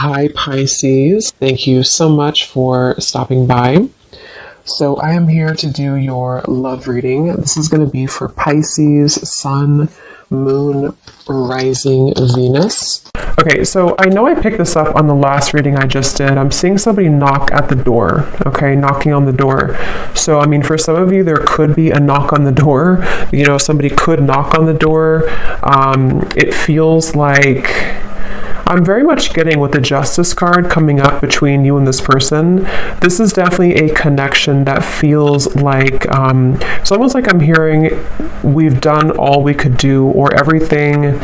Hi, Pisces. Thank you so much for stopping by. So I am here to do your love reading. This is going to be for Pisces, Sun, Moon, Rising, Venus. Okay, so I know I picked this up on the last reading I just did. I'm seeing somebody knock at the door, okay, knocking on the door. So, I mean, for some of you, there could be a knock on the door. You know, somebody could knock on the door. It feels like I'm very much getting with the Justice card coming up between you and this person. This is definitely a connection that feels like, it's almost like I'm hearing we've done all we could do, or everything.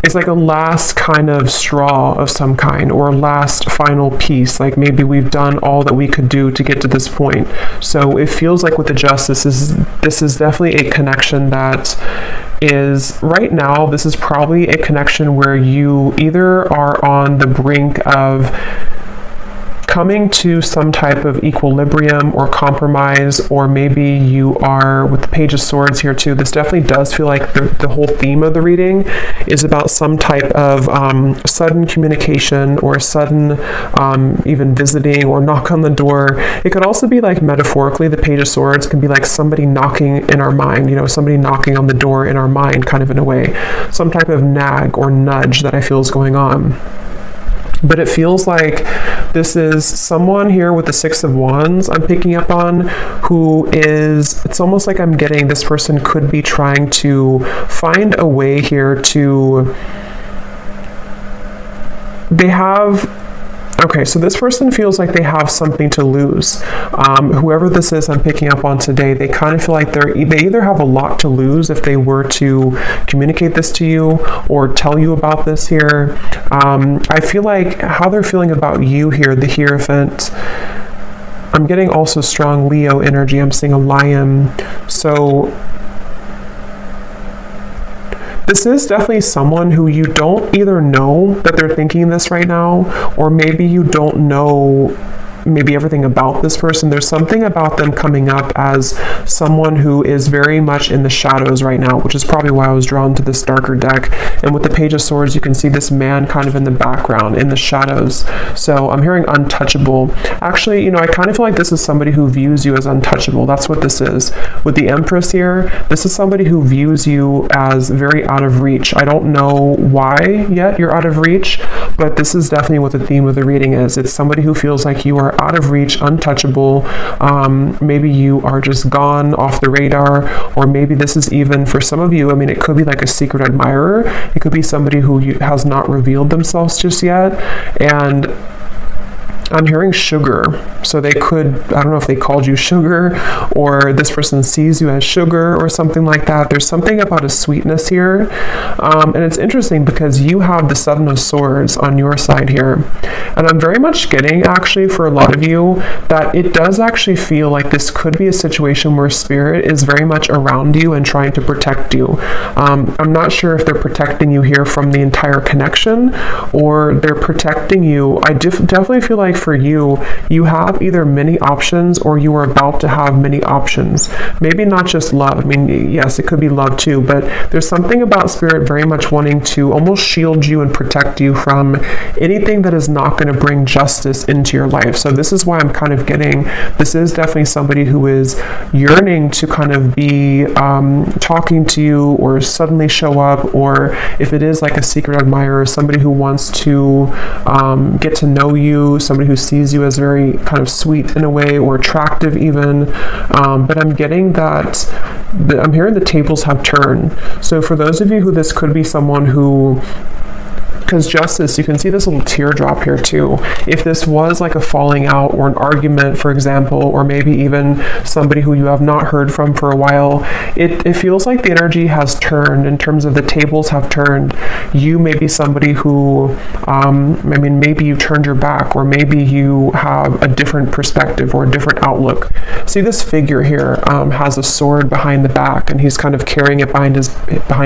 It's like a last kind of straw of some kind, or a last final piece. Like maybe we've done all that we could do to get to this point. So it feels like with the Justice, this is definitely a connection that is right now. This is probably a connection where you either are on the brink of coming to some type of equilibrium or compromise, or maybe you are with the Page of Swords here too. This definitely does feel like the whole theme of the reading is about some type of sudden communication, or sudden even visiting or knock on the door. It could also be like metaphorically, the Page of Swords can be like somebody knocking in our mind, you know, somebody knocking on the door in our mind, kind of in a way, some type of nag or nudge that I feel is going on. But it feels like this is someone here with the Six of Wands I'm picking up on, who is, it's almost like I'm getting this person could be trying to find a way here to, okay, so this person feels like they have something to lose. Whoever this is I'm picking up on today, they kind of feel like they either have a lot to lose if they were to communicate this to you or tell you about this here. I feel like how they're feeling about you here, the Hierophant. I'm getting also strong Leo energy. I'm seeing a lion. So this is definitely someone who you don't either know that they're thinking this right now, or maybe you don't know maybe everything about this person. There's something about them coming up as someone who is very much in the shadows right now, which is probably why I was drawn to this darker deck. And with the Page of Swords, you can see this man kind of in the background, in the shadows. So I'm hearing untouchable. Actually, you know, I kind of feel like this is somebody who views you as untouchable. That's what this is. With the Empress here, this is somebody who views you as very out of reach. I don't know why yet you're out of reach, but this is definitely what the theme of the reading is. It's somebody who feels like you are out of reach, untouchable. Maybe you are just gone off the radar, or maybe this is even for some of you, I mean, it could be like a secret admirer. It could be somebody who has not revealed themselves just yet. And I'm hearing sugar. So they could, I don't know if they called you sugar, or this person sees you as sugar or something like that. There's something about a sweetness here. And it's interesting because you have the Seven of Swords on your side here. And I'm very much getting, actually, for a lot of you, that it does actually feel like this could be a situation where Spirit is very much around you and trying to protect you. I'm not sure if they're protecting you here from the entire connection, or they're protecting you. I definitely feel like for you, you have either many options, or you are about to have many options. Maybe not just love. I mean, yes, it could be love too, but there's something about Spirit very much wanting to almost shield you and protect you from anything that is not going to bring justice into your life. So this is why I'm kind of getting, this is definitely somebody who is yearning to kind of be talking to you, or suddenly show up, or if it is like a secret admirer, somebody who wants to get to know you, somebody who sees you as very kind of sweet in a way, or attractive even. But I'm getting that, I'm hearing the tables have turned. So for those of you who this could be someone who, because Justice, you can see this little teardrop here too. If this was like a falling out or an argument, for example, or maybe even somebody who you have not heard from for a while, it feels like the energy has turned in terms of the tables have turned. You may be somebody who, I mean, maybe you turned your back, or maybe you have a different perspective or a different outlook. See, this figure here has a sword behind the back, and he's kind of carrying it behind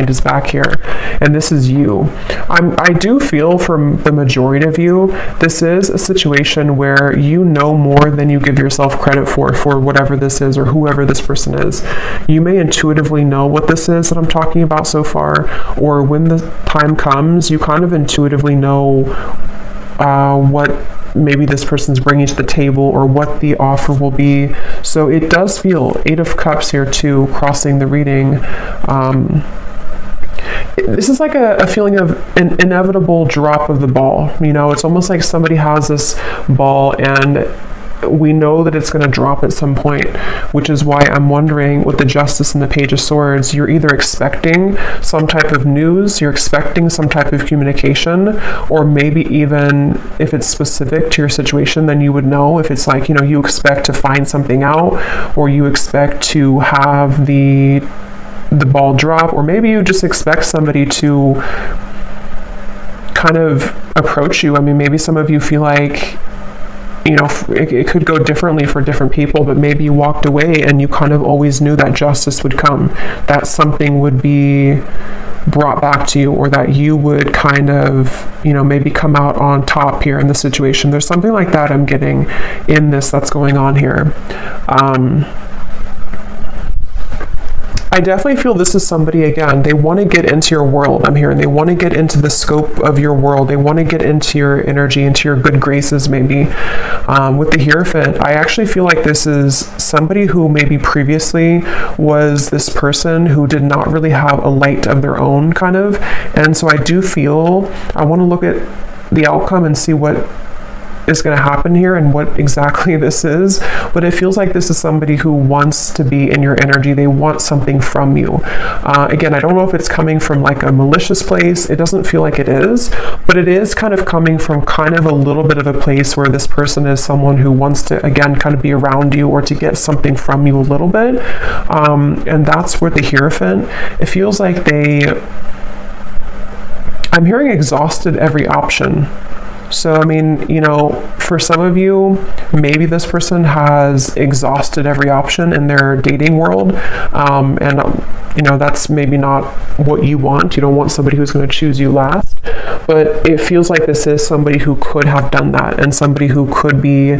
his back here. And this is you. I do feel from the majority of you, this is a situation where you know more than you give yourself credit for whatever this is, or whoever this person is. You may intuitively know what this is that I'm talking about so far, or when the time comes, you kind of intuitively know what maybe this person's bringing to the table or what the offer will be. So it does feel 8 of Cups here too, crossing the reading. This is like a feeling of an inevitable drop of the ball. It's almost like somebody has this ball and we know that it's going to drop at some point, which is why I'm wondering with the Justice and the Page of Swords, you're either expecting some type of news, you're expecting some type of communication, or maybe even if it's specific to your situation, then you would know. If it's like, you expect to find something out, or you expect to have the ball drop, or maybe you just expect somebody to kind of approach you. Maybe some of you feel like it could go differently for different people, but maybe you walked away and you kind of always knew that justice would come, that something would be brought back to you, or that you would kind of, maybe come out on top here in the situation. There's something like that I'm getting in this that's going on here. I definitely feel this is somebody, again, they want to get into your world, I'm hearing. They want to get into the scope of your world. They want to get into your energy, into your good graces, maybe. With the Hierophant, I actually feel like this is somebody who maybe previously was this person who did not really have a light of their own, kind of. And so I do feel, I want to look at the outcome and see what is going to happen here and what exactly this is, but it feels like this is somebody who wants to be in your energy. They want something from you. Again, I don't know if it's coming from like a malicious place. It doesn't feel like it is, but it is kind of coming from kind of a little bit of a place where this person is someone who wants to, again, kind of be around you or to get something from you a little bit. And that's where the Hierophant, it feels like I'm hearing exhausted every option. So, for some of you, maybe this person has exhausted every option in their dating world. That's maybe not what you want. You don't want somebody who's going to choose you last. But it feels like this is somebody who could have done that, and somebody who could be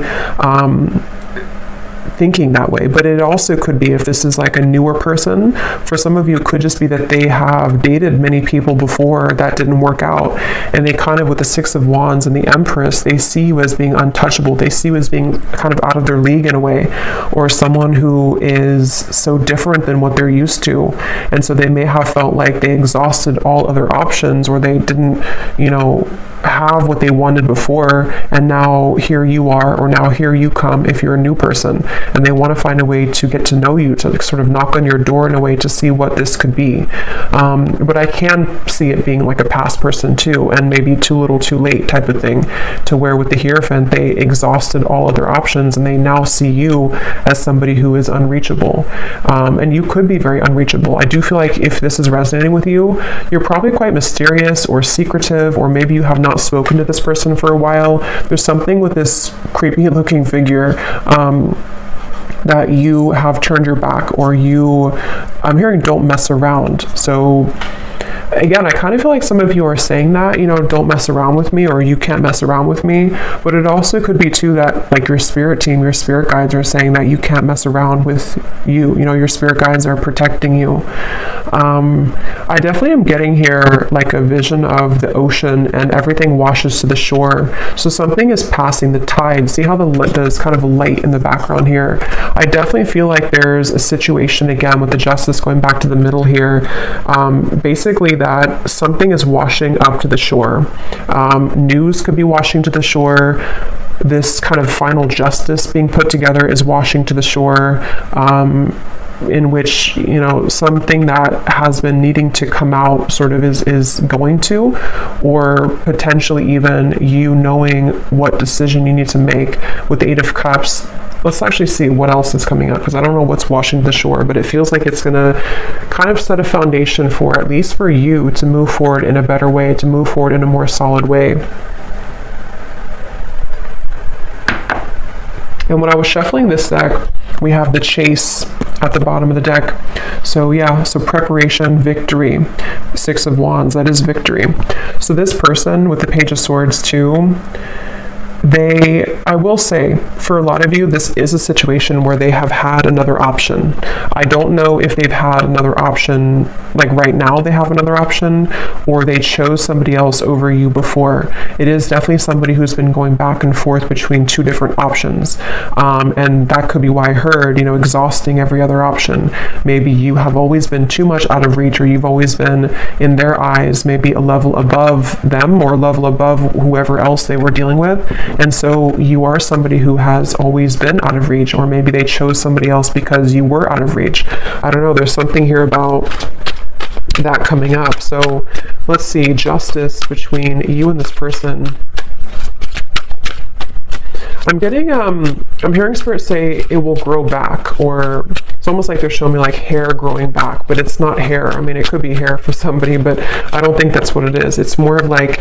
thinking that way. But it also could be, if this is like a newer person, for some of you it could just be that they have dated many people before that didn't work out, and they kind of, with the Six of Wands and the Empress, they see you as being untouchable. They see you as being kind of out of their league in a way, or someone who is so different than what they're used to, and so they may have felt like they exhausted all other options, or they didn't have what they wanted before, and now here you are, or now here you come if you're a new person, and they want to find a way to get to know you, to sort of knock on your door in a way to see what this could be. But I can see it being like a past person too, and maybe too little too late type of thing, to where with the Hierophant they exhausted all other options and they now see you as somebody who is unreachable. And you could be very unreachable. I do feel like if this is resonating with you, you're probably quite mysterious or secretive, or maybe you have not spoken to this person for a while. There's something with this creepy looking figure that you have turned your back, or I'm hearing don't mess around. So again, I kind of feel like some of you are saying that, don't mess around with me, or you can't mess around with me. But it also could be too that like your spirit team, your spirit guides are saying that you can't mess around with you. Your spirit guides are protecting you. I definitely am getting here like a vision of the ocean and everything washes to the shore. So something is passing the tide. See how there's kind of a light in the background here. I definitely feel like there's a situation, again, with the Justice going back to the middle here. Basically that something is washing up to the shore. News could be washing to the shore. This kind of final justice being put together is washing to the shore. In which something that has been needing to come out sort of is going to, or potentially even you knowing what decision you need to make. With the Eight of Cups, let's actually see what else is coming up, because I don't know what's washing the shore, but it feels like it's going to kind of set a foundation for, at least for you, to move forward in a better way, to move forward in a more solid way. And when I was shuffling this deck, we have the Chase at the bottom of the deck. So preparation, victory. Six of Wands, that is victory. So this person with the Page of Swords too, I will say, for a lot of you, this is a situation where they have had another option. I don't know if they've had another option, like right now they have another option, or they chose somebody else over you before. It is definitely somebody who's been going back and forth between two different options. And that could be why I heard, exhausting every other option. Maybe you have always been too much out of reach, or you've always been, in their eyes, maybe a level above them or a level above whoever else they were dealing with. And so you are somebody who has always been out of reach, or maybe they chose somebody else because you were out of reach. I don't know, there's something here about that coming up. So let's see, justice between you and this person. I'm getting, I'm hearing Spirit say it will grow back, or it's almost like they're showing me like hair growing back, but it's not hair. I mean, it could be hair for somebody, but I don't think that's what it is. It's more of like,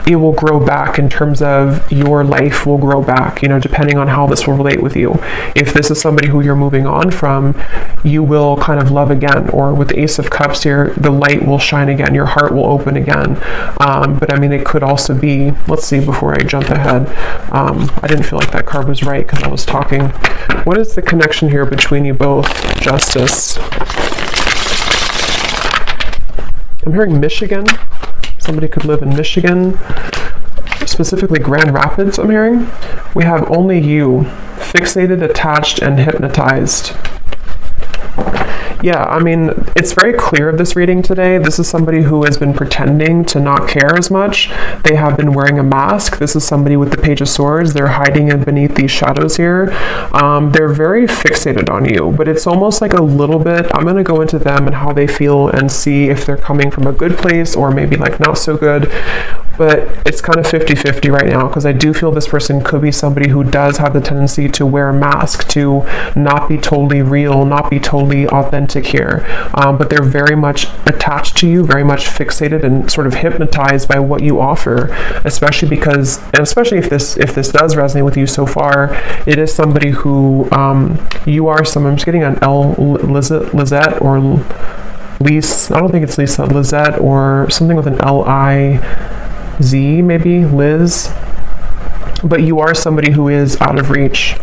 it will grow back in terms of your life will grow back, depending on how this will relate with you. If this is somebody who you're moving on from, you will kind of love again, or with the Ace of Cups here, the light will shine again, your heart will open again. But I mean, it could also be, let's see, before I jump ahead, I didn't feel like that card was right because I was talking. What is the connection here between you both? Justice. I'm hearing Michigan. Somebody could live in Michigan, specifically Grand Rapids, I'm hearing. We have only you, fixated, attached, and hypnotized. Yeah, I mean, it's very clear of this reading today. This is somebody who has been pretending to not care as much. They have been wearing a mask. This is somebody with the Page of Swords. They're hiding in beneath these shadows here. They're very fixated on you, but it's almost like a little bit, I'm going to go into them and how they feel and see if they're coming from a good place or maybe like not so good. But it's kind of 50-50 right now, because I do feel this person could be somebody who does have the tendency to wear a mask, to not be totally real, not be totally authentic here. But they're very much attached to you, very much fixated and sort of hypnotized by what you offer, especially because, and especially if this does resonate with you so far, it is somebody who you are someone, I'm just getting an Lizette or Lise, I don't think it's Lisa, Lizette or something with an L-I-Z, maybe, Liz. But you are somebody who is out of reach.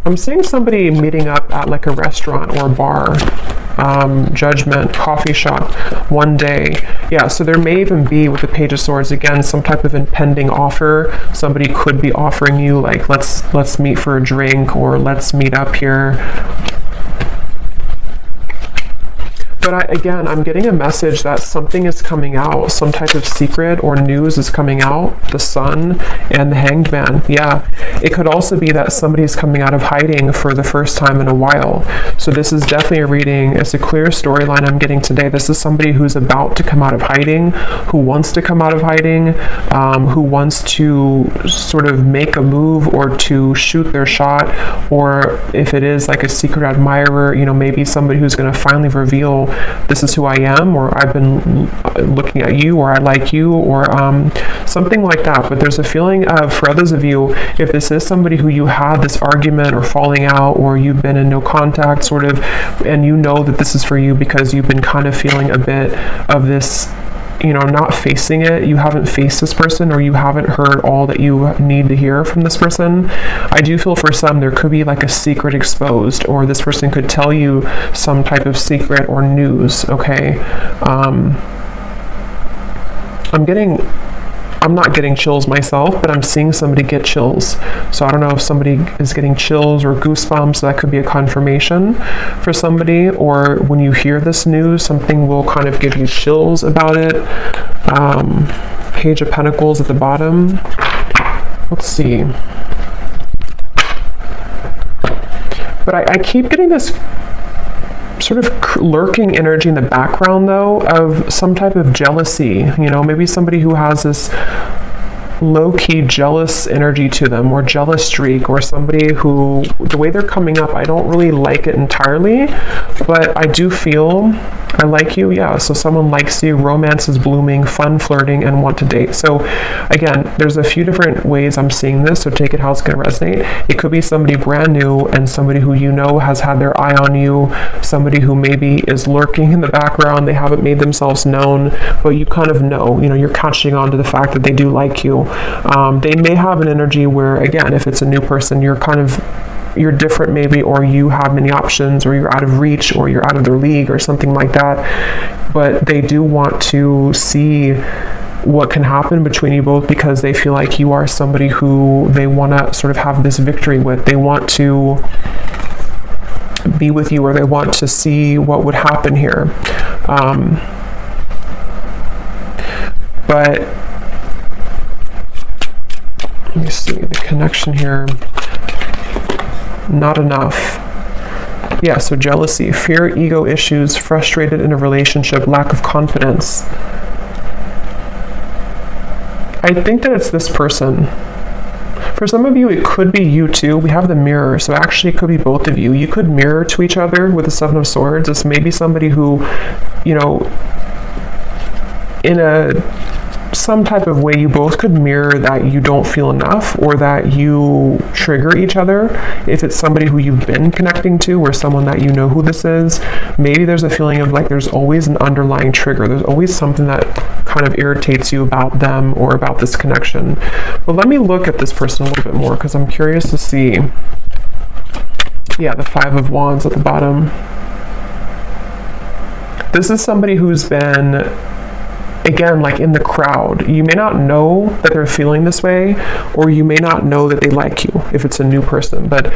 I'm seeing somebody meeting up at like a restaurant or a bar, judgment, coffee shop, one day. Yeah, so there may even be, with the Page of Swords, again, some type of impending offer. Somebody could be offering you like, let's meet for a drink, or let's meet up here. But I'm getting a message that something is coming out, some type of secret or news is coming out, the Sun and the Hanged Man. Yeah, it could also be that somebody's coming out of hiding for the first time in a while. So this is definitely a reading. It's a clear storyline I'm getting today. This is somebody who's about to come out of hiding, who wants to come out of hiding, who wants to sort of make a move or to shoot their shot, or if it is like a secret admirer, maybe somebody who's going to finally reveal, this is who I am, or I've been looking at you, or I like you, or something like that. But there's a feeling of, for others of you, if this is somebody who you had this argument or falling out, or you've been in no contact sort of, and you know that this is for you because you've been kind of feeling a bit of this, not facing it, you haven't faced this person, or you haven't heard all that you need to hear from this person. I do feel for some there could be like a secret exposed, or this person could tell you some type of secret or news, okay? I'm not getting chills myself, but I'm seeing somebody get chills. So I don't know if somebody is getting chills or goosebumps. That could be a confirmation for somebody, or when you hear this news, something will kind of give you chills about it. Page of Pentacles at the bottom. Let's see. But I keep getting this sort of lurking energy in the background, though, of some type of jealousy. Maybe somebody who has this low-key jealous energy to them, or jealous streak, or somebody who, the way they're coming up, I don't really like it entirely, but I do feel I like you. Yeah, so someone likes you, romance is blooming, fun flirting, and want to date. So again, there's a few different ways I'm seeing this, so take it how it's going to resonate. It could be somebody brand new and somebody who you know has had their eye on you, somebody who maybe is lurking in the background, they haven't made themselves known, but you kind of know, you're catching on to the fact that they do like you. They may have an energy where, again, if it's a new person, you're different maybe, or you have many options, or you're out of reach, or you're out of their league, or something like that. But they do want to see what can happen between you both, because they feel like you are somebody who they want to sort of have this victory with. They want to be with you, or they want to see what would happen here. But let me see the connection here. Not enough. Yeah, so jealousy, fear, ego issues, frustrated in a relationship, lack of confidence. I think that it's this person. For some of you, it could be you too. We have the mirror, so actually it could be both of you. You could mirror to each other with the Seven of Swords. It's maybe somebody who, in some type of way, you both could mirror that you don't feel enough, or that you trigger each other. If it's somebody who you've been connecting to, or someone that you know who this is, maybe there's a feeling of like there's always an underlying trigger. There's always something that kind of irritates you about them or about this connection. But let me look at this person a little bit more, because I'm curious to see. Yeah, the Five of Wands at the bottom. This is somebody who's been, again, like in the crowd. You may not know that they're feeling this way, or you may not know that they like you if it's a new person. But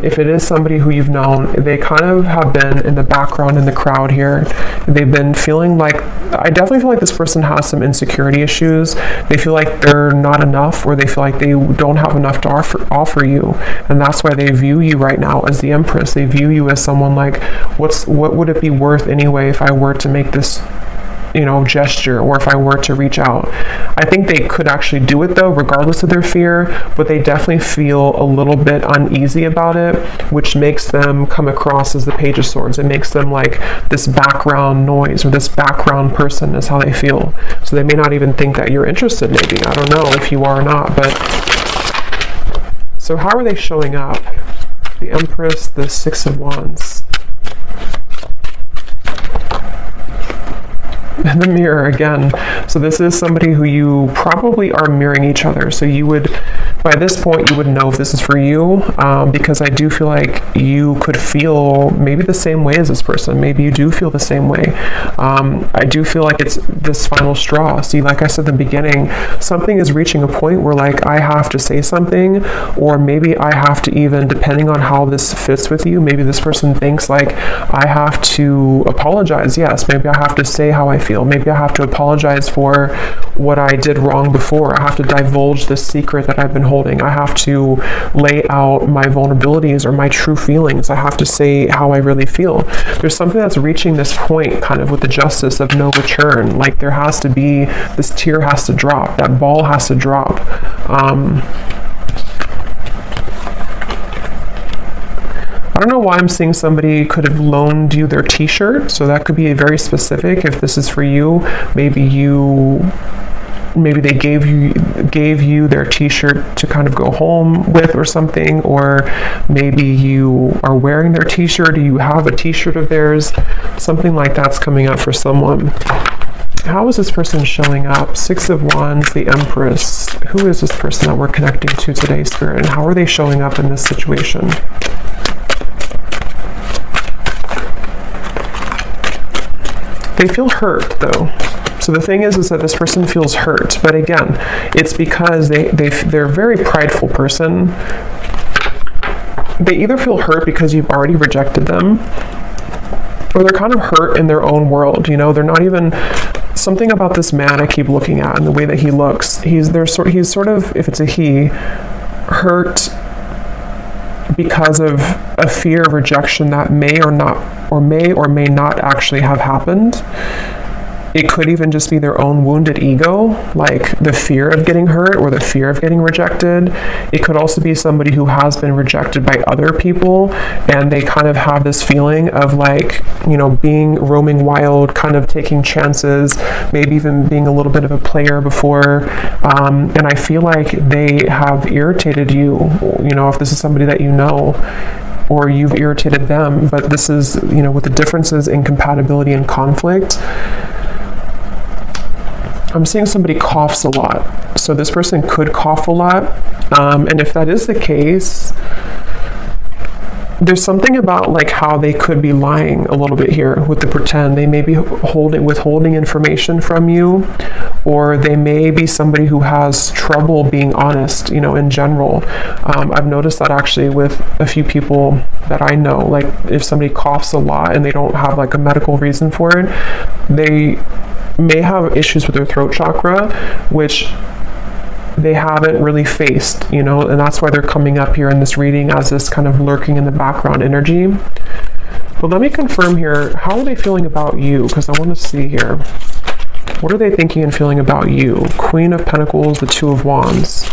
if it is somebody who you've known, they kind of have been in the background in the crowd here. They've been feeling like, I definitely feel like this person has some insecurity issues. They feel like they're not enough, or they feel like they don't have enough to offer you. And that's why they view you right now as the Empress. They view you as someone like, what would it be worth anyway if I were to make this gesture, or if I were to reach out. I think they could actually do it though, regardless of their fear, but they definitely feel a little bit uneasy about it, which makes them come across as the Page of Swords. It makes them like this background noise, or this background person is how they feel. So they may not even think that you're interested, maybe. I don't know if you are or not, but so how are they showing up? The Empress, the Six of Wands. And the mirror again. So this is somebody who you probably are mirroring each other. So you would, by this point, you would know if this is for you, because I do feel like you could feel maybe the same way as this person. Maybe you do feel the same way. I do feel like it's this final straw. See, like I said in the beginning, something is reaching a point where like I have to say something, or maybe I have to even, depending on how this fits with you, maybe this person thinks like I have to apologize. Yes, maybe I have to say how I feel. Maybe I have to apologize for what I did wrong before. I have to divulge this secret that I've been holding. I have to lay out my vulnerabilities or my true feelings. I have to say how I really feel. There's something that's reaching this point kind of with the Justice of no return. Like there has to be, this tear has to drop. That ball has to drop. I don't know why I'm seeing somebody could have loaned you their t-shirt, so that could be very specific. If this is for you, maybe they gave you their t-shirt to kind of go home with or something, or maybe you are wearing their t-shirt, or you have a t-shirt of theirs. Something like that's coming up for someone. How is this person showing up? Six of Wands, the Empress. Who is this person that we're connecting to today, Spirit, and how are they showing up in this situation? They feel hurt though. So the thing is that this person feels hurt, but again, it's because they're a very prideful person. They either feel hurt because you've already rejected them, or they're kind of hurt in their own world. They're not even, something about this man I keep looking at and the way that he looks. He's sort of, if it's a he, hurt because of a fear of rejection that may or may not actually have happened. It could even just be their own wounded ego, like the fear of getting hurt or the fear of getting rejected. It could also be somebody who has been rejected by other people, and they kind of have this feeling of like, you know, being roaming wild, kind of taking chances, maybe even being a little bit of a player before. And I feel like they have irritated you, you know, if this is somebody that you know, or you've irritated them. But this is, you know, with the differences in compatibility and conflict, I'm seeing somebody coughs a lot. So this person could cough a lot. And if that is the case, there's something about like how they could be lying a little bit here with the pretend. They may be withholding information from you, or they may be somebody who has trouble being honest, you know, in general. I've noticed that actually with a few people that I know, like if somebody coughs a lot and they don't have like a medical reason for it, they may have issues with their throat chakra, which they haven't really faced, you know, and that's why they're coming up here in this reading as this kind of lurking in the background energy. But let me confirm here, how are they feeling about you? Because I want to see here. What are they thinking and feeling about you? Queen of Pentacles, the Two of Wands.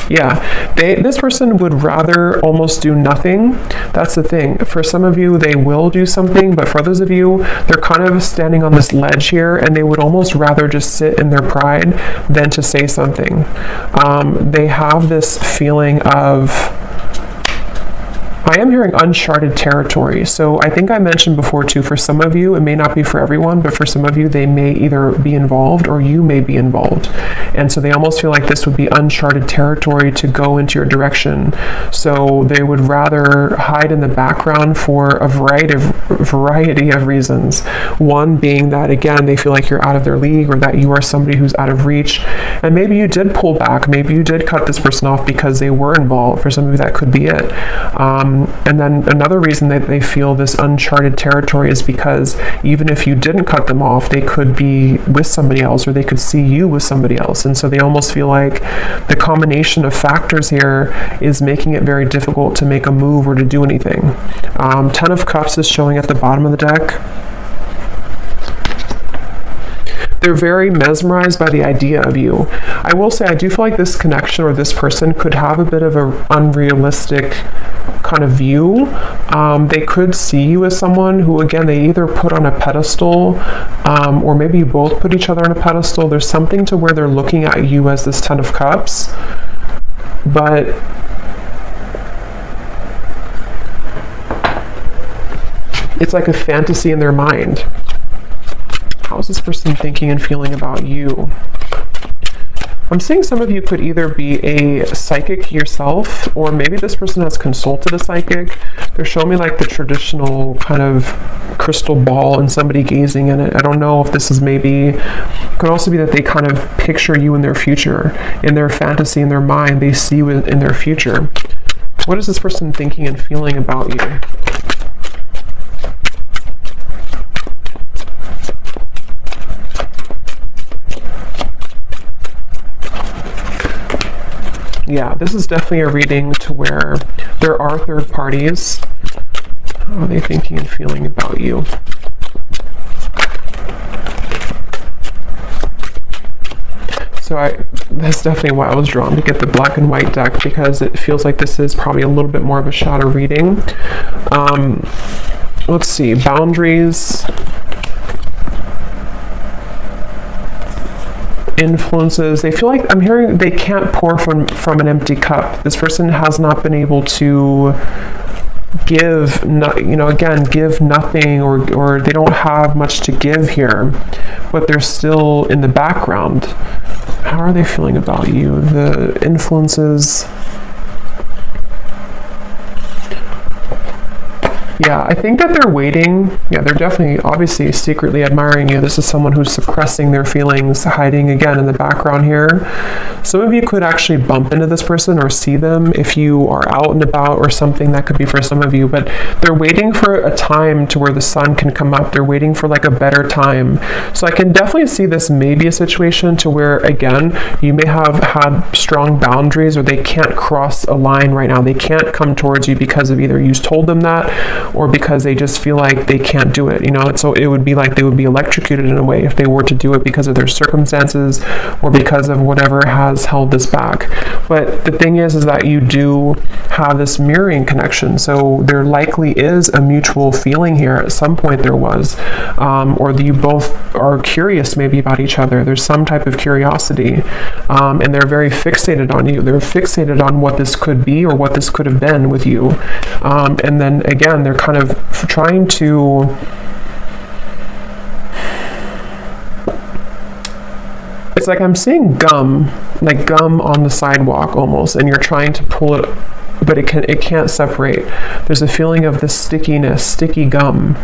Yeah, this person would rather almost do nothing. That's the thing. For some of you, they will do something, but for others of you, they're kind of standing on this ledge here, and they would almost rather just sit in their pride than to say something. They have this feeling of, I am hearing uncharted territory. So I think I mentioned before too, for some of you, it may not be for everyone, but for some of you, they may either be involved or you may be involved. And so they almost feel like this would be uncharted territory to go into your direction. So they would rather hide in the background for a variety of reasons. One being that, again, they feel like you're out of their league, or that you are somebody who's out of reach. And maybe you did pull back. Maybe you did cut this person off because they were involved. For some of you, that could be it. And then another reason that they feel this uncharted territory is because even if you didn't cut them off, they could be with somebody else, or they could see you with somebody else. And so they almost feel like the combination of factors here is making it very difficult to make a move or to do anything. 10 of Cups is showing at the bottom of the deck. They're very mesmerized by the idea of you. I will say, I do feel like this connection or this person could have a bit of an unrealistic kind of view. They could see you as someone who, again, they either put on a pedestal, or maybe you both put each other on a pedestal. There's something to where they're looking at you as this 10 of Cups. But it's like a fantasy in their mind. How is this person thinking and feeling about you? I'm seeing some of you could either be a psychic yourself, or maybe this person has consulted a psychic. They're showing me like the traditional kind of crystal ball and somebody gazing in it. I don't know if this is maybe, it could also be that they kind of picture you in their future, in their fantasy, in their mind. They see you in their future. What is this person thinking and feeling about you? Yeah, this is definitely a reading to where there are third parties. How are they thinking and feeling about you? So that's definitely why I was drawn to get the black and white deck, because it feels like this is probably a little bit more of a shadow reading. Let's see, boundaries, influences. They feel like, I'm hearing they can't pour from an empty cup. This person has not been able to give, give nothing, or they don't have much to give here, but they're still in the background. How are they feeling about you? The influences. Yeah, I think that they're waiting. Yeah, they're definitely, obviously, secretly admiring you. This is someone who's suppressing their feelings, hiding again in the background here. Some of you could actually bump into this person or see them if you are out and about or something. That could be for some of you, but they're waiting for a time to where the sun can come up. They're waiting for like a better time. So I can definitely see this may be a situation to where, again, you may have had strong boundaries, or they can't cross a line right now. They can't come towards you because of either you told them that, or because they just feel like they can't do it, so it would be like they would be electrocuted in a way if they were to do it because of their circumstances or because of whatever has held this back. But the thing is that you do have this mirroring connection, so there likely is a mutual feeling here. At some point there was, or you both are curious maybe about each other. There's some type of curiosity, and they're very fixated on you. They're fixated on what this could be or what this could have been with you. And then again, they're kind of trying to it's like I'm seeing gum on the sidewalk almost, and you're trying to pull it, but it can't separate. There's a feeling of this stickiness, sticky gum.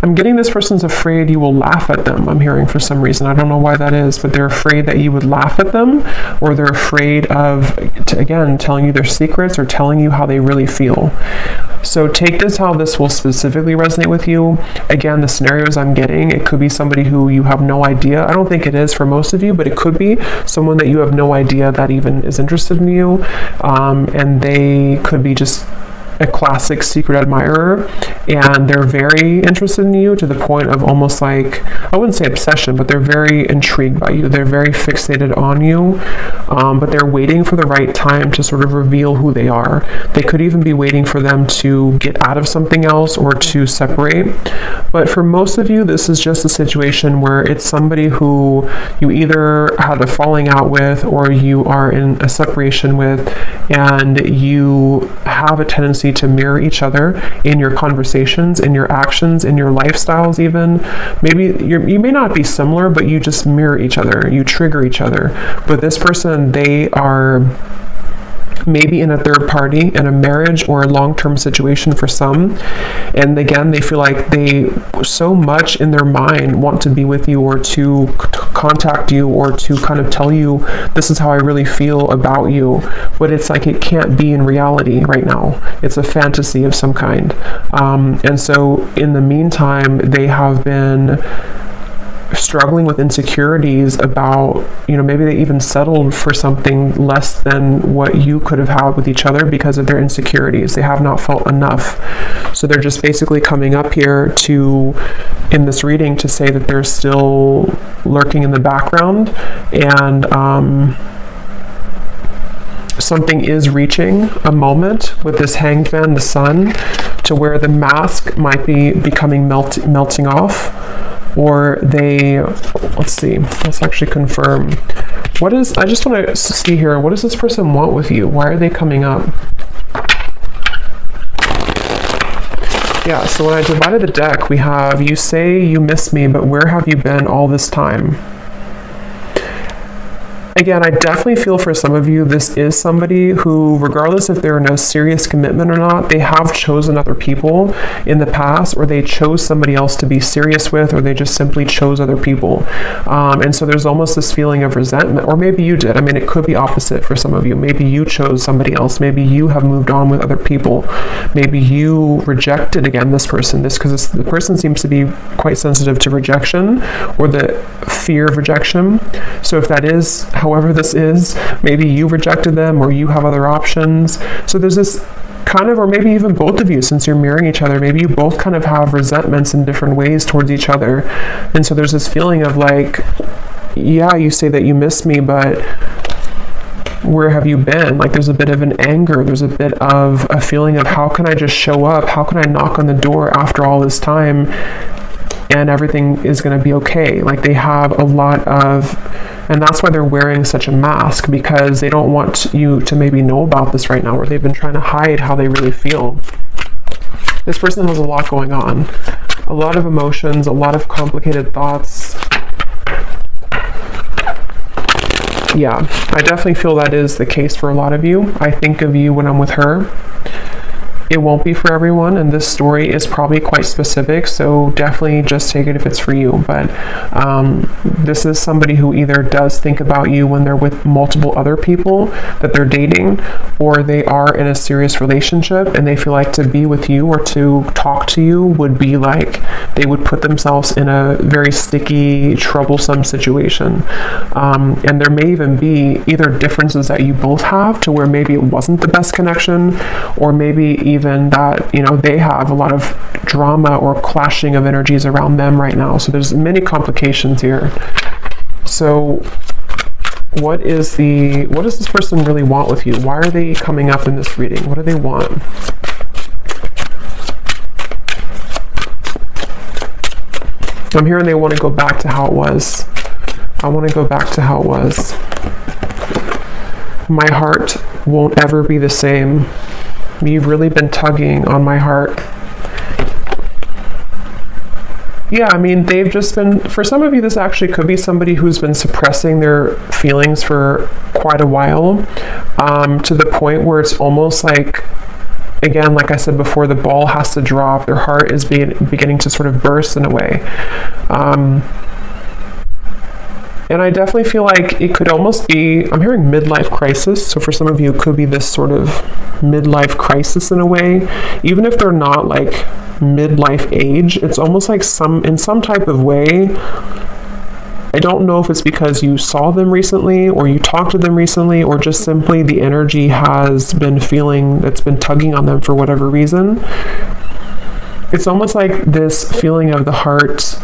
I'm getting this person's afraid you will laugh at them. I'm hearing for some reason. I don't know why that is, but they're afraid that you would laugh at them, or they're afraid of, again, telling you their secrets or telling you how they really feel. So take this how this will specifically resonate with you. Again, the scenarios I'm getting, it could be somebody who you have no idea. I don't think it is for most of you, but it could be someone that you have no idea that even is interested in you. And they could be just a classic secret admirer, and they're very interested in you to the point of almost like, I wouldn't say obsession, but they're very intrigued by you. They're very fixated on you, but they're waiting for the right time to sort of reveal who they are. They could even be waiting for them to get out of something else or to separate. But for most of you, this is just a situation where it's somebody who you either had a falling out with or you are in a separation with, and you have a tendency to mirror each other in your conversations, in your actions, in your lifestyles even. Maybe you may not be similar, but you just mirror each other. You trigger each other. But this person, they are maybe in a third party, in a marriage or a long-term situation for some. And again, they feel like they so much in their mind want to be with you or to contact you or to kind of tell you, this is how I really feel about you. But it's like it can't be in reality right now. It's a fantasy of some kind. And so in the meantime, they have been struggling with insecurities about, maybe they even settled for something less than what you could have had with each other because of their insecurities. They have not felt enough. So they're just basically coming up here in this reading to say that they're still lurking in the background, and something is reaching a moment with this Hanged Man, the Sun, to where the mask might be becoming melting off. Or let's actually confirm. I just want to see here, what does this person want with you? Why are they coming up? Yeah, so when I divided the deck, we have, you say you miss me, but where have you been all this time? Again, I definitely feel for some of you, this is somebody who, regardless if they're in a serious commitment or not, they have chosen other people in the past, or they chose somebody else to be serious with, or they just simply chose other people. And so there's almost this feeling of resentment, or maybe you did. I mean, it could be opposite for some of you. Maybe you chose somebody else. Maybe you have moved on with other people. Maybe you rejected, again, this person. Because the person seems to be quite sensitive to rejection, or the fear of rejection. So if that is, however this is, maybe you rejected them or you have other options. So there's this kind of, or maybe even both of you, since you're mirroring each other, maybe you both kind of have resentments in different ways towards each other. And so there's this feeling of like, yeah, you say that you miss me, but where have you been? Like there's a bit of an anger, there's a bit of a feeling of how can I just show up? How can I knock on the door after all this time and everything is going to be okay? Like they have a lot of, and that's why they're wearing such a mask, because they don't want you to maybe know about this right now, or they've been trying to hide how they really feel. This person has a lot going on, a lot of emotions, a lot of complicated thoughts. Yeah, I definitely feel that is the case for a lot of you. I think of you when I'm with her. it won't be for everyone, and this story is probably quite specific, so definitely just take it if it's for you. But this is somebody who either does think about you when they're with multiple other people that they're dating, or they are in a serious relationship and they feel like to be with you or to talk to you would be like they would put themselves in a very sticky, troublesome situation. And there may even be either differences that you both have to where maybe it wasn't the best connection, or maybe even that, you know, they have a lot of drama or clashing of energies around them right now. So there's many complications here. So what does this person really want with you? Why are they coming up in this reading? What do they want? I'm hearing they want to go back to how it was. I want to go back to how it was. My heart won't ever be the same. You've really been tugging on my heart. Yeah, I mean, they've just been, for some of you, this actually could be somebody who's been suppressing their feelings for quite a while, to the point where it's almost like, again, like I said before, the ball has to drop. Their heart is beginning to sort of burst in a way. And I definitely feel like it could almost be, I'm hearing midlife crisis. So for some of you, it could be this sort of midlife crisis in a way. Even if they're not like midlife age, it's almost like in some type of way. I don't know if it's because you saw them recently or you talked to them recently, or just simply the energy has been feeling that's been tugging on them for whatever reason. It's almost like this feeling of the heart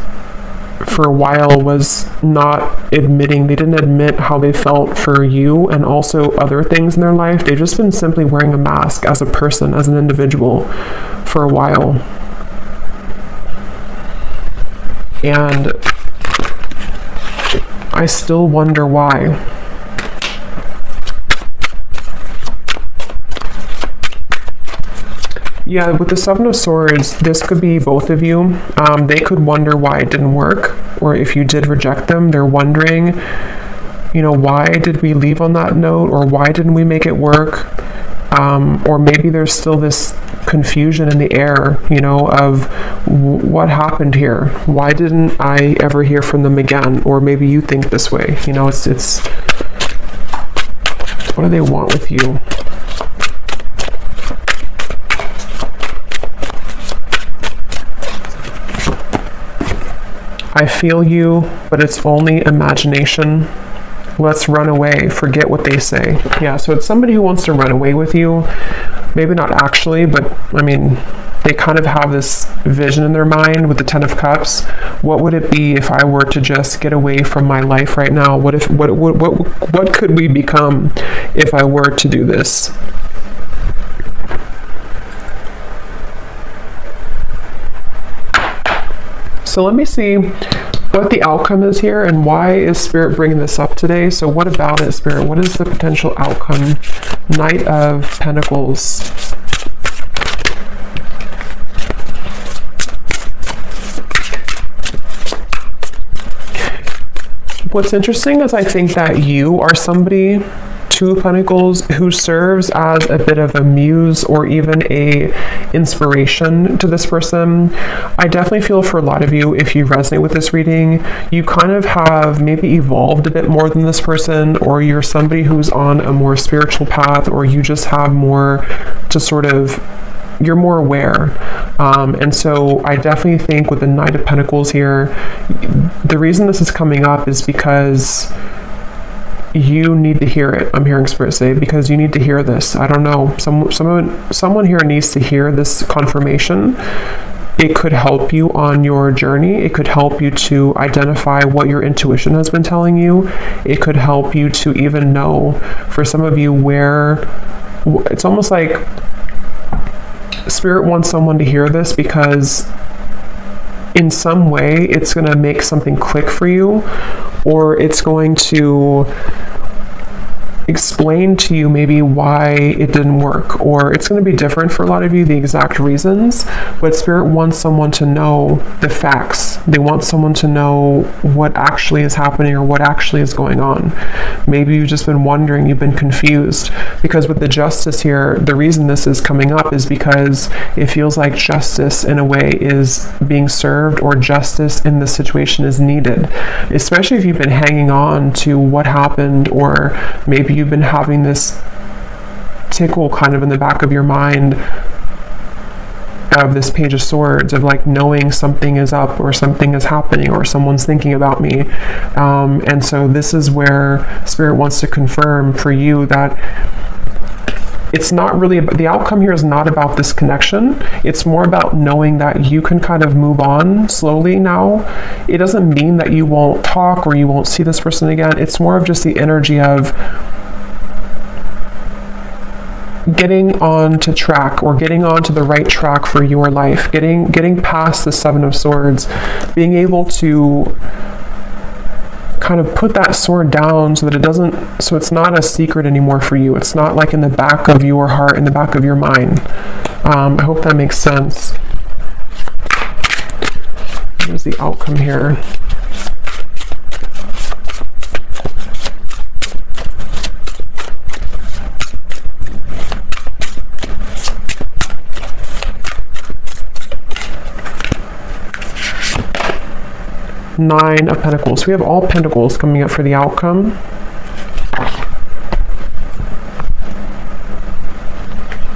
for a while was not admitting, they didn't admit how they felt for you and also other things in their life. They've just been simply wearing a mask as a person, as an individual for a while. And I still wonder why. Yeah, with the Seven of Swords, this could be both of you. They could wonder why it didn't work, or if you did reject them, they're wondering, you know, why did we leave on that note, or why didn't we make it work? Or maybe there's still this confusion in the air, you know, of what happened here? Why didn't I ever hear from them again? Or maybe you think this way, you know, it's what do they want with you? I feel you, but it's only imagination. Let's run away. Forget what they say. Yeah, so it's somebody who wants to run away with you. Maybe not actually, but I mean, they kind of have this vision in their mind with the Ten of Cups. What would it be if I were to just get away from my life right now? What could we become if I were to do this? So let me see what the outcome is here, and why is Spirit bringing this up today. So what about it, Spirit? What is the potential outcome? Knight of Pentacles. What's interesting is I think that you are somebody, Two of Pentacles, who serves as a bit of a muse or even a inspiration to this person. I definitely feel for a lot of you, if you resonate with this reading, you kind of have maybe evolved a bit more than this person, or you're somebody who's on a more spiritual path, or you just have more to sort of, you're more aware. And so I definitely think with the Knight of Pentacles here, the reason this is coming up is because you need to hear it. I'm hearing Spirit say, because you need to hear this. I don't know. Someone here needs to hear this confirmation. It could help you on your journey. It could help you to identify what your intuition has been telling you. It could help you to even know, for some of you, where it's almost like Spirit wants someone to hear this, because in some way it's going to make something click for you, or it's going to explain to you maybe why it didn't work, or it's going to be different for a lot of you, the exact reasons, but Spirit wants someone to know the facts. They want someone to know what actually is happening or what actually is going on. Maybe you've just been wondering, you've been confused, because with the Justice here, the reason this is coming up is because it feels like justice in a way is being served, or justice in this situation is needed, especially if you've been hanging on to what happened, or maybe you've been having this tickle kind of in the back of your mind of this Page of Swords, of like knowing something is up or something is happening or someone's thinking about me. And so this is where Spirit wants to confirm for you that it's not really, the outcome here is not about this connection. It's more about knowing that you can kind of move on slowly now. It doesn't mean that you won't talk or you won't see this person again. It's more of just the energy of getting on to track, or getting on to the right track for your life, getting past the Seven of Swords, being able to kind of put that sword down so that it's not a secret anymore for you. It's not like in the back of your heart, in the back of your mind. I hope that makes sense. What is the outcome here? Nine of Pentacles. We have all Pentacles coming up for the outcome.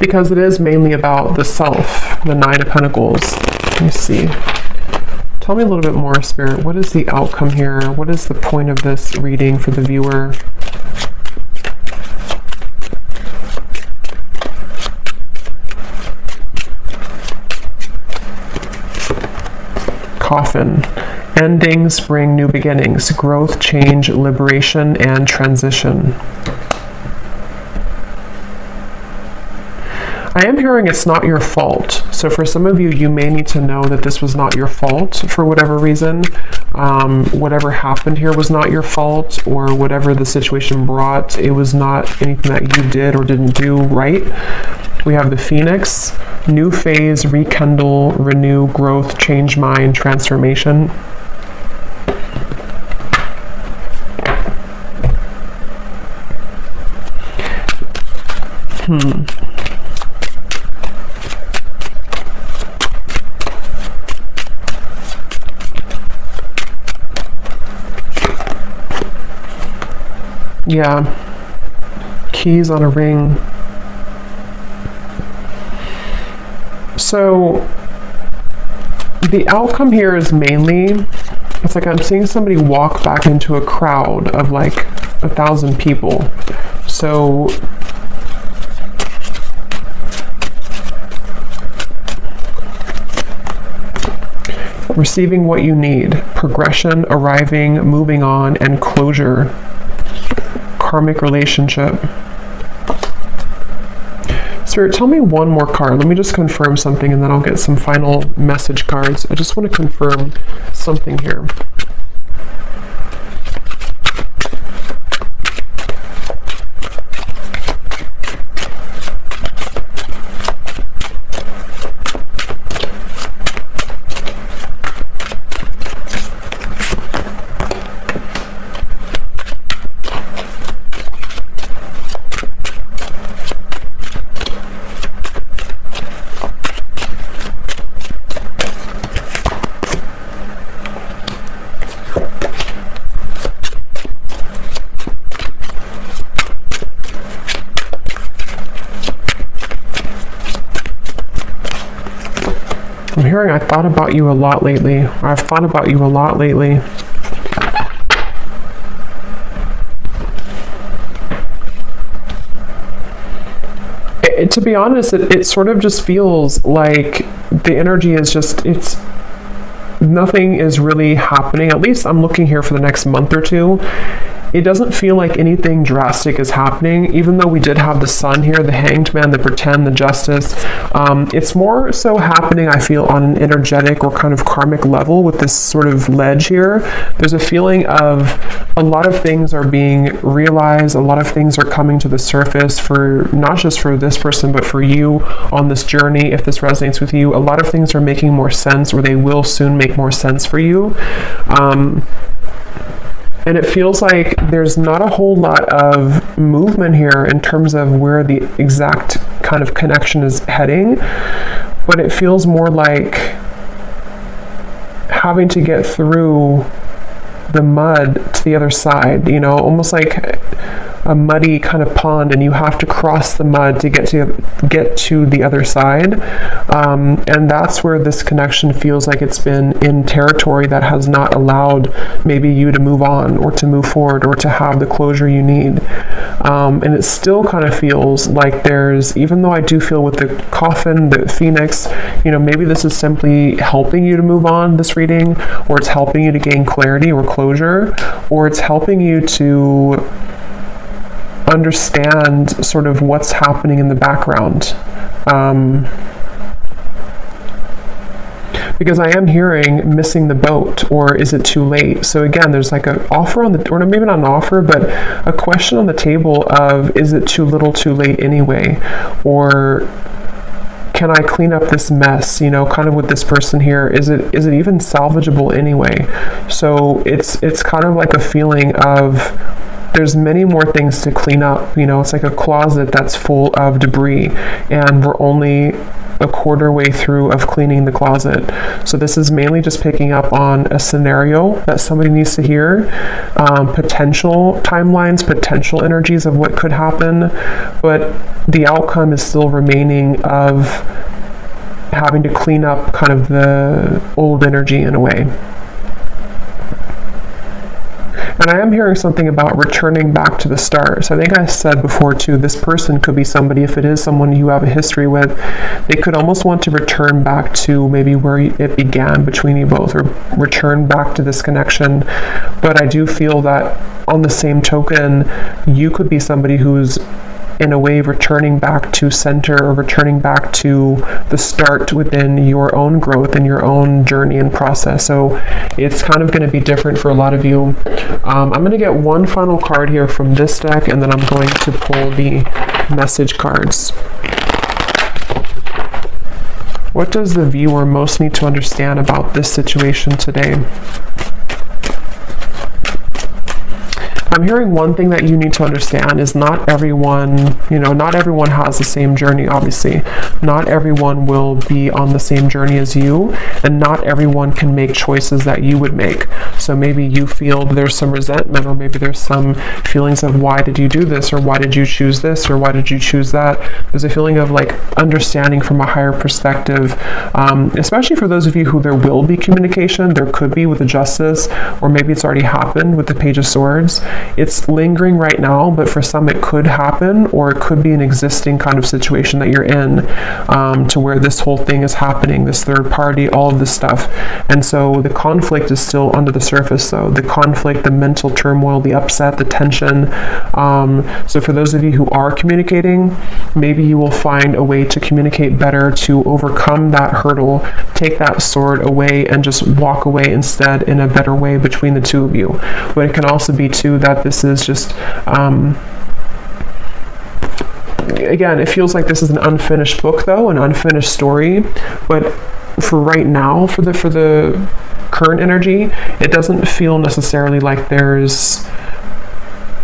Because it is mainly about the self, the Nine of Pentacles. Let me see. Tell me a little bit more, Spirit. What is the outcome here? What is the point of this reading for the viewer? Coffin. Endings bring new beginnings, growth, change, liberation, and transition. I am hearing it's not your fault. So for some of you, you may need to know that this was not your fault for whatever reason. Whatever happened here was not your fault, or whatever the situation brought, it was not anything that you did or didn't do right. We have the Phoenix, new phase, rekindle, renew, growth, change mind, transformation. Yeah. Keys on a ring. So the outcome here is mainly, it's like I'm seeing somebody walk back into a crowd of like 1,000 people. So receiving what you need, progression, arriving, moving on, and closure. Karmic relationship. Spirit, tell me one more card. Let me just confirm something, and then I'll get some final message cards. I just want to confirm something here. I'm hearing I thought about you a lot lately. I've thought about you a lot lately. To be honest, it sort of just feels like the energy is just, nothing is really happening. At least I'm looking here for the next month or two. it doesn't feel like anything drastic is happening, even though we did have the Sun here, the Hanged Man, the Pretend, the Justice. It's more so happening, I feel, on an energetic or kind of karmic level with this sort of ledge here. There's a feeling of a lot of things are being realized, a lot of things are coming to the surface for not just for this person, but for you on this journey. If this resonates with you, a lot of things are making more sense, or they will soon make more sense for you. And it feels like there's not a whole lot of movement here in terms of where the exact kind of connection is heading, but it feels more like having to get through the mud to the other side, you know, almost like a muddy kind of pond, and you have to cross the mud to get to the other side. And that's where this connection feels like it's been in territory that has not allowed maybe you to move on or to move forward or to have the closure you need. And it still kind of feels like there's, even though I do feel with the Coffin, the Phoenix, you know, maybe this is simply helping you to move on, this reading, or it's helping you to gain clarity or closure, or it's helping you to understand sort of what's happening in the background. Because I am hearing missing the boat, or is it too late? So again, there's like an offer on the, or maybe not an offer, but a question on the table of, is it too little too late anyway? Or can I clean up this mess, you know, kind of with this person here? Is it even salvageable anyway? So it's kind of like a feeling of, there's many more things to clean up. You know, it's like a closet that's full of debris, and we're only a quarter way through of cleaning the closet. So this is mainly just picking up on a scenario that somebody needs to hear, potential timelines, potential energies of what could happen, but the outcome is still remaining of having to clean up kind of the old energy in a way. And I am hearing something about returning back to the start. So I think I said before too, this person could be somebody, if it is someone you have a history with, they could almost want to return back to maybe where it began between you both, or return back to this connection. But I do feel that on the same token, you could be somebody who's in a way returning back to center, or returning back to the start within your own growth and your own journey and process. So it's kind of going to be different for a lot of you. I'm going to get one final card here from this deck, and then I'm going to pull the message cards. What does the viewer most need to understand about this situation today? I'm hearing one thing that you need to understand is not everyone, you know, not everyone has the same journey, obviously. Not everyone will be on the same journey as you, and not everyone can make choices that you would make. So maybe you feel there's some resentment, or maybe there's some feelings of, why did you do this, or why did you choose this, or why did you choose that? There's a feeling of like understanding from a higher perspective, especially for those of you who there will be communication. There could be with the Justice, or maybe it's already happened with the Page of Swords. It's lingering right now, but for some it could happen, or it could be an existing kind of situation that you're in, to where this whole thing is happening, this third party, all of this stuff. And so the conflict is still under the surface, though. The conflict, the mental turmoil, the upset, the tension. So for those of you who are communicating, maybe you will find a way to communicate better, to overcome that hurdle, take that sword away, and just walk away instead in a better way between the two of you. But it can also be too that this is just, again, it feels like this is an unfinished book, though, an unfinished story. But for right now, for the current energy, it doesn't feel necessarily like there's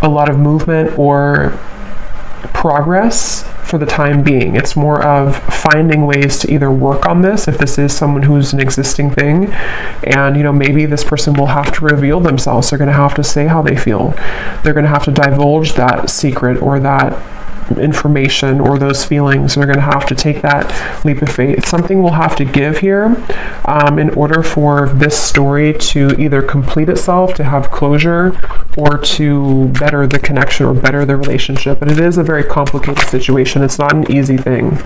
a lot of movement or progress for the time being. It's more of finding ways to either work on this, if this is someone who's an existing thing, and, you know, maybe this person will have to reveal themselves. They're going to have to say how they feel. They're going to have to divulge that secret, or that information, or those feelings. They're going to have to take that leap of faith. Something will have to give here in order for this story to either complete itself, to have closure, or to better the connection, or better the relationship. But it is a very complicated situation. It's not an easy thing.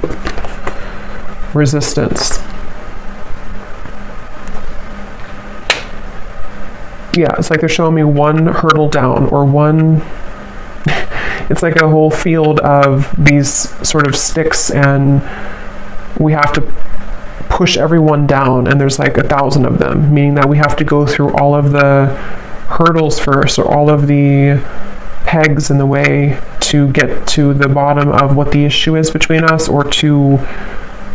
Resistance. Yeah, it's like they're showing me one hurdle down, or one, it's like a whole field of these sort of sticks, and we have to push everyone down, and there's like 1,000 of them, meaning that we have to go through all of the hurdles first, or all of the pegs in the way to get to the bottom of what the issue is between us, or to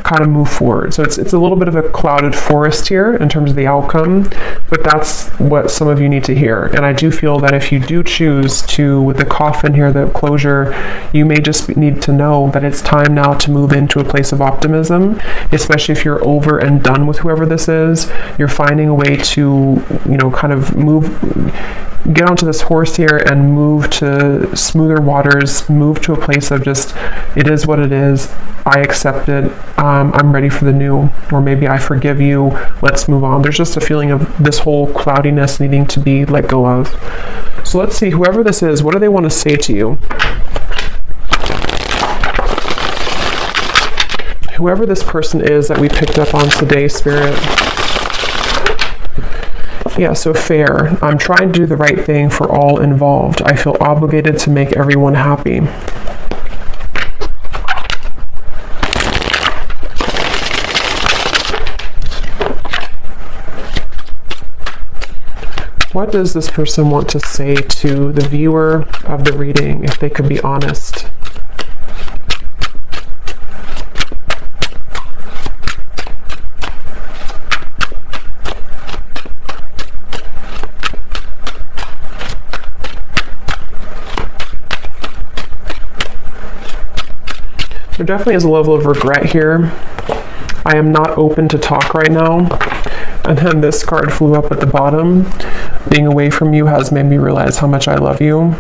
kind of move forward. So it's a little bit of a clouded forest here in terms of the outcome, but that's what some of you need to hear. And I do feel that if you do choose to, with the coffin here, the closure, you may just need to know that it's time now to move into a place of optimism, especially if you're over and done with whoever this is. You're finding a way to, kind of get onto this horse here and move to smoother waters, move to a place of just, it is what it is, I accept it, I'm ready for the new, or maybe I forgive you, let's move on. There's just a feeling of this whole cloudiness needing to be let go of. So let's see, whoever this is, what do they want to say to you? Whoever this person is that we picked up on today, Spirit. Yeah, so fair. I'm trying to do the right thing for all involved. I feel obligated to make everyone happy. What does this person want to say to the viewer of the reading, if they could be honest? There definitely is a level of regret here. I am not open to talk right now. And then this card flew up at the bottom. Being away from you has made me realize how much I love you.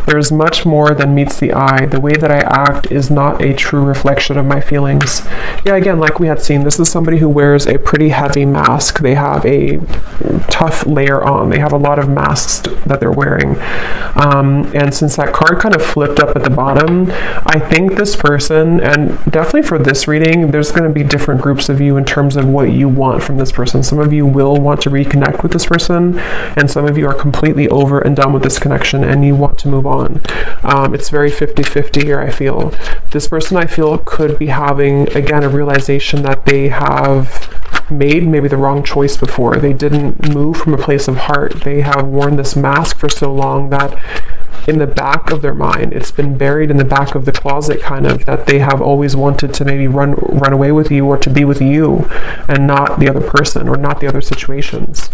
There's much more than meets the eye. The way that I act is not a true reflection of my feelings. Yeah, again, like we had seen, this is somebody who wears a pretty heavy mask. They have a tough layer on. They have a lot of masks that they're wearing. And since that card kind of flipped up at the bottom, I think this person, and definitely for this reading, there's going to be different groups of you in terms of what you want from this person. Some of you will want to reconnect with this person, and some of you are completely over and done with this connection and you want to move on. It's very 50-50 here, I feel. This person, I feel, could be having, again, a realization that they have made maybe the wrong choice before. They didn't move from a place of heart. They have worn this mask for so long that in the back of their mind, it's been buried in the back of the closet, kind of, that they have always wanted to maybe run away with you, or to be with you and not the other person, or not the other situations.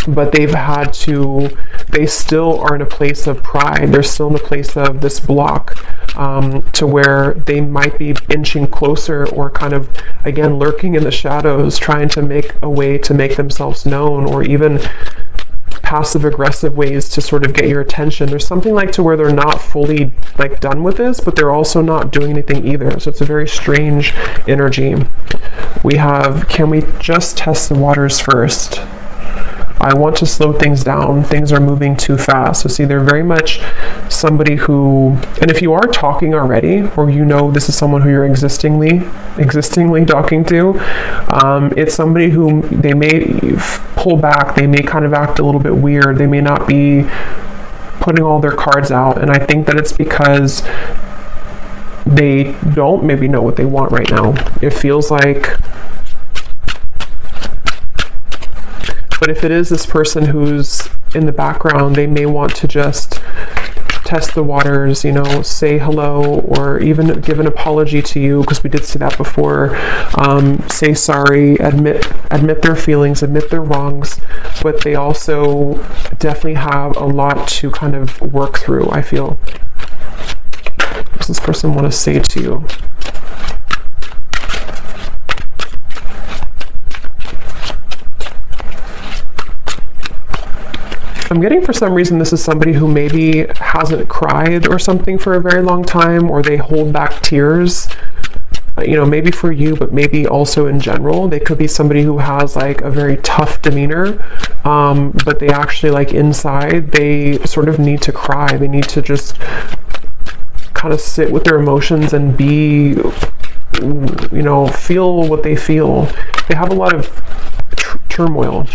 But they've had to, they still are in a place of pride. They're still in a place of this block, to where they might be inching closer, or kind of, again, lurking in the shadows, trying to make a way to make themselves known, or even passive aggressive ways to sort of get your attention. There's something like to where they're not fully like done with this, but they're also not doing anything either. So it's a very strange energy. We have, can we just test the waters first? I want to slow things down. Things are moving too fast. So see, they're very much somebody who, and if you are talking already, or this is someone who you're existingly talking to, it's somebody who they may pull back. They may kind of act a little bit weird. They may not be putting all their cards out. And I think that it's because they don't maybe know what they want right now. It feels like, but if it is this person who's in the background, they may want to just test the waters, say hello, or even give an apology to you, because we did see that before. Say sorry, admit their feelings, admit their wrongs, but they also definitely have a lot to kind of work through, I feel. What does this person want to say to you? I'm getting, for some reason, this is somebody who maybe hasn't cried or something for a very long time, or they hold back tears, maybe for you, but maybe also in general. They could be somebody who has like a very tough demeanor, but they actually, like, inside, they sort of need to cry. They need to just kind of sit with their emotions and be, feel what they feel. They have a lot of turmoil.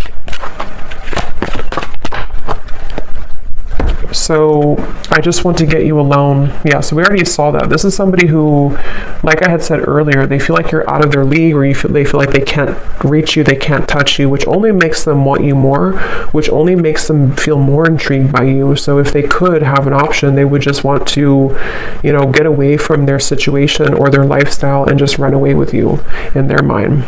So I just want to get you alone. Yeah, so we already saw that. This is somebody who, like I had said earlier, they feel like you're out of their league, or they feel like they can't reach you, they can't touch you, which only makes them want you more, which only makes them feel more intrigued by you. So if they could have an option, they would just want to, get away from their situation or their lifestyle and just run away with you in their mind.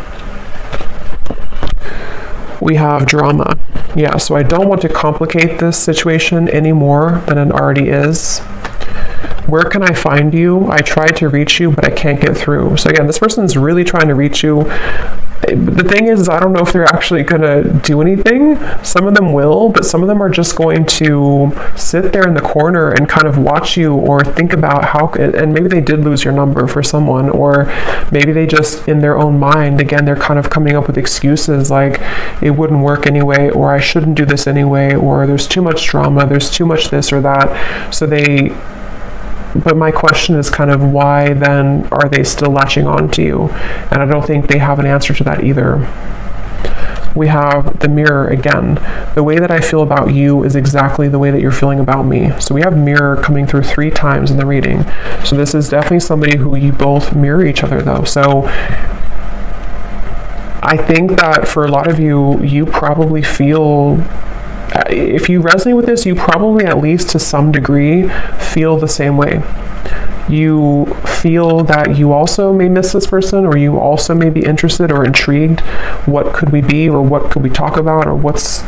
We have drama. Yeah, so I don't want to complicate this situation any more than it already is. Where can I find you? I tried to reach you, but I can't get through. So again, this person's really trying to reach you. The thing is, I don't know if they're actually going to do anything. Some of them will, but some of them are just going to sit there in the corner and kind of watch you, or think about how, and maybe they did lose your number for someone, or maybe they just, in their own mind, again, they're kind of coming up with excuses like it wouldn't work anyway, or I shouldn't do this anyway, or there's too much drama, there's too much this or that. But my question is kind of, why then are they still latching on to you? And I don't think they have an answer to that either. We have the mirror again. The way that I feel about you is exactly the way that you're feeling about me. So we have mirror coming through 3 times in the reading. So this is definitely somebody who you both mirror each other though. So I think that for a lot of you, you probably feel, if you resonate with this, you probably, at least to some degree, feel the same way. You feel that you also may miss this person, or you also may be interested or intrigued. What could we be, or what could we talk about, or what's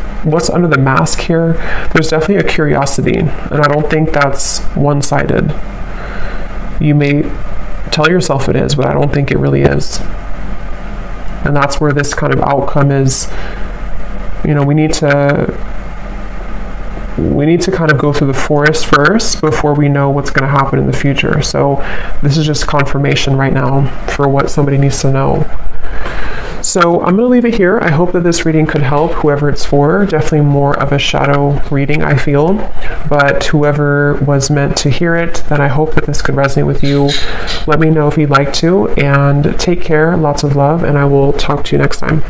under the mask here? There's definitely a curiosity, and I don't think that's one-sided. You may tell yourself it is, but I don't think it really is. And that's where this kind of outcome is. We need to kind of go through the forest first before we know what's going to happen in the future. So this is just confirmation right now for what somebody needs to know. So I'm going to leave it here. I hope that this reading could help whoever it's for. Definitely more of a shadow reading, I feel. But whoever was meant to hear it, then I hope that this could resonate with you. Let me know if you'd like to, and take care. Lots of love, and I will talk to you next time.